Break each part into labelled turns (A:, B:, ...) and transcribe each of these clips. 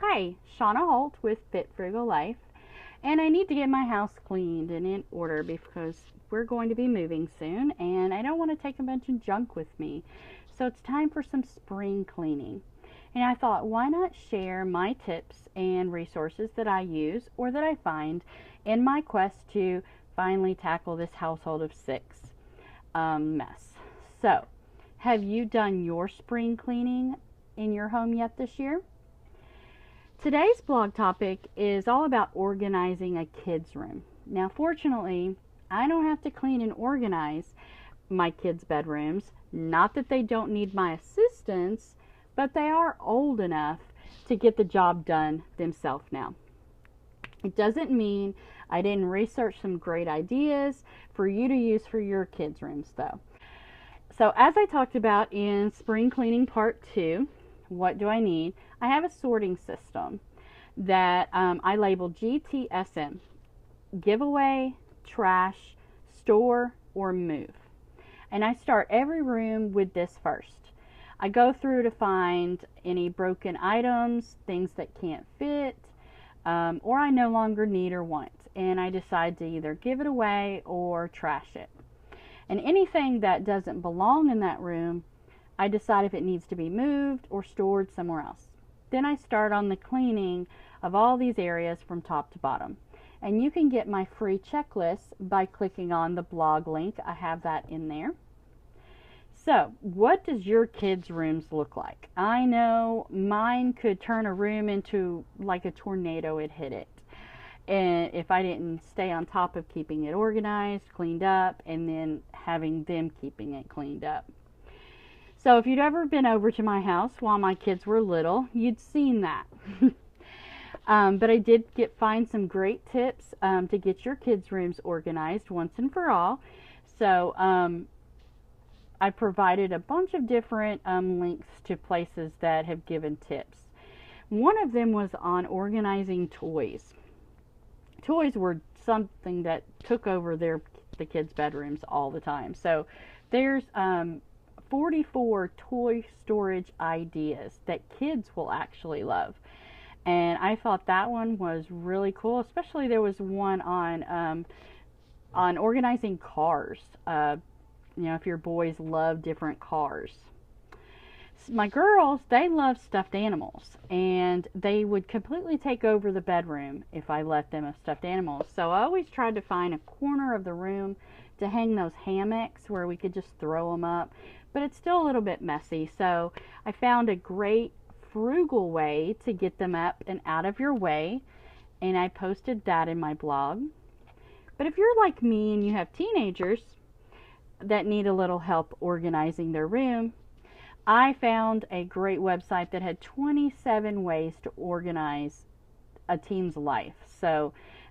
A: Hi, Shauna Holt with Fit Frugal Life, and I need to get my house cleaned and in order because we're going to be moving soon and I don't want to take a bunch of junk with me. So it's time for some spring cleaning. And I thought, why not share my tips and resources that I use or that I find in my quest to finally tackle this household of six mess. So, have you done your spring cleaning in your home yet this year? Today's blog topic is all about organizing a kid's room. Now, fortunately, I don't have to clean and organize my kids' bedrooms. Not that they don't need my assistance, but they are old enough to get the job done themselves now. It doesn't mean I didn't research some great ideas for you to use for your kids' rooms, though. So, as I talked about in Spring Cleaning Part 2, what do I need? I have a sorting system that I label GTSM: giveaway, trash, store, or move. And I start every room with this first. I go through to find any broken items, things that can't fit, or I no longer need or want. And I decide to either give it away or trash it. And anything that doesn't belong in that room, I decide if it needs to be moved or stored somewhere else. Then I start on the cleaning of all these areas from top to bottom. And you can get my free checklist by clicking on the blog link. I have that in there. So, what does your kids' rooms look like? I know mine could turn a room into like a tornado had hit it. And if I didn't stay on top of keeping it organized, cleaned up, and then having them keeping it cleaned up. So if you'd ever been over to my house while my kids were little, you'd seen that. But I did find some great tips to get your kids' rooms organized once and for all. So I provided a bunch of different links to places that have given tips. One of them was on organizing toys. Toys were something that took over the kids' bedrooms all the time. So there's 44 toy storage ideas that kids will actually love. And I thought that one was really cool. Especially there was one on organizing cars. If your boys love different cars. My girls, they love stuffed animals, and they would completely take over the bedroom if I let them have stuffed animals. So I always tried to find a corner of the room to hang those hammocks where we could just throw them up, but it's still a little bit messy. So I found a great frugal way to get them up and out of your way, and I posted that in my blog. But if you're like me and you have teenagers that need a little help organizing their room, I found a great website that had 27 ways to organize a teen's life.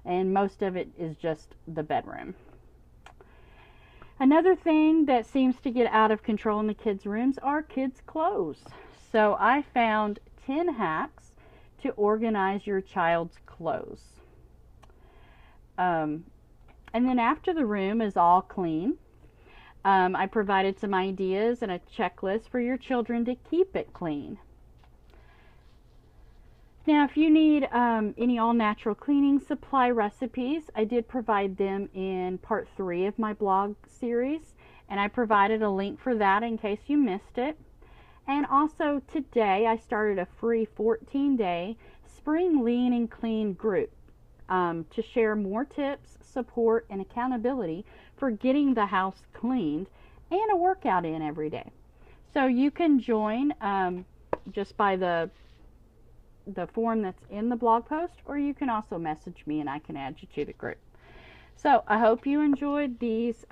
A: And most of it is just the bedroom. Another thing that seems to get out of control in the kids' rooms are kids' clothes. So I found 10 hacks to organize your child's clothes. And then after the room is all clean, I provided some ideas and a checklist for your children to keep it clean. Now, if you need any all-natural cleaning supply recipes, I did provide them in part 3 of my blog series, and I provided a link for that in case you missed it. And also today, I started a free 14-day Spring Lean and Clean group to share more tips, support, and accountability for getting the house cleaned and a workout in every day. So you can join just by the form that's in the blog post, or you can also message me and I can add you to the group. So I hope you enjoyed these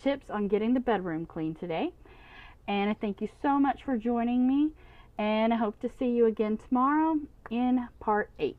A: tips on getting the bedroom clean today, and I thank you so much for joining me, and I hope to see you again tomorrow in part 8.